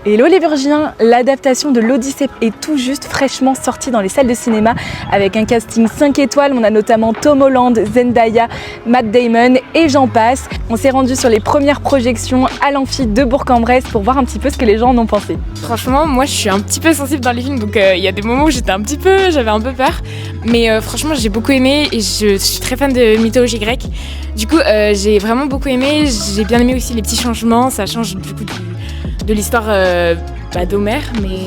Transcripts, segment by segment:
Hello les Virginiens, l'adaptation de l'Odyssée est tout juste fraîchement sortie dans les salles de cinéma avec un casting 5 étoiles. On a notamment Tom Holland, Zendaya, Matt Damon et j'en passe. On s'est rendu sur les premières projections à l'Amphi de Bourg-en-Bresse pour voir un petit peu ce que les gens en ont pensé. Franchement, moi je suis un petit peu sensible dans les films, donc il y a des moments où j'avais un peu peur. Mais franchement j'ai beaucoup aimé et je suis très fan de mythologie grecque. Du coup j'ai vraiment beaucoup aimé, j'ai bien aimé aussi les petits changements, ça change du coup de l'histoire d'Homère, mais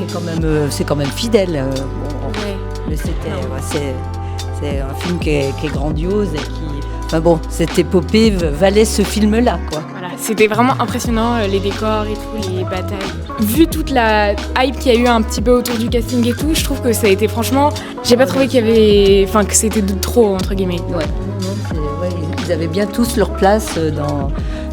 c'est quand même fidèle. ouais. Mais c'est un film qui est grandiose et qui, enfin bon, cette épopée valait ce film-là, quoi. Voilà, c'était vraiment impressionnant, les décors et tout, les batailles. Vu toute la hype qu'il y a eu un petit peu autour du casting et tout, je trouve que ça a été franchement, j'ai pas trouvé qu'il y avait, enfin que c'était de trop entre guillemets. Ouais, ils avaient bien tous leur place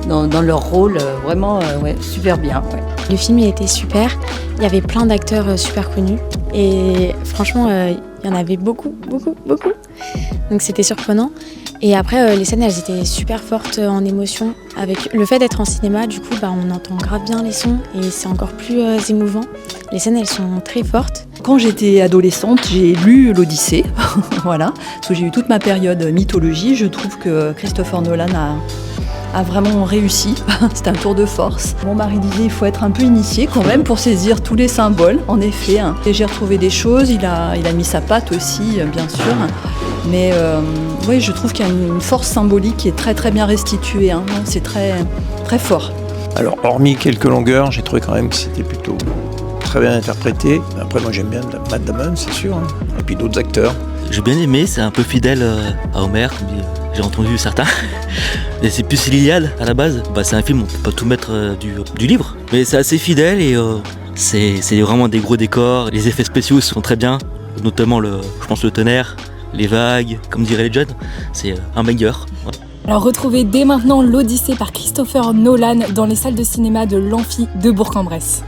dans leur rôle, vraiment, super bien. Ouais. Le film il était super, il y avait plein d'acteurs super connus et franchement il y en avait beaucoup. Donc c'était surprenant. Et après les scènes elles étaient super fortes en émotion. Avec le fait d'être en cinéma, du coup on entend grave bien les sons et c'est encore plus émouvant. Les scènes elles sont très fortes. Quand j'étais adolescente, j'ai lu l'Odyssée, voilà, parce que j'ai eu toute ma période mythologie. Je trouve que Christopher Nolan a vraiment réussi, c'était un tour de force. Mon mari disait il faut être un peu initié quand même pour saisir tous les symboles, en effet. Et j'ai retrouvé des choses, il a mis sa patte aussi, bien sûr. Mais oui, je trouve qu'il y a une force symbolique qui est très très bien restituée, hein. C'est très, très fort. Alors, hormis quelques longueurs, j'ai trouvé quand même que c'était plutôt très bien interprété. Après, moi j'aime bien Matt Damon, c'est sûr, hein. Et puis d'autres acteurs. J'ai bien aimé, c'est un peu fidèle à Homère, comme j'ai entendu certains. Et c'est plus l'Iliade à la base. C'est un film, on peut pas tout mettre du livre, mais c'est assez fidèle et c'est vraiment des gros décors. Les effets spéciaux sont très bien, notamment je pense le tonnerre, les vagues, comme diraient les jeunes, c'est un banger. Ouais. Alors retrouvez dès maintenant l'Odyssée par Christopher Nolan dans les salles de cinéma de l'Amphi de Bourg-en-Bresse.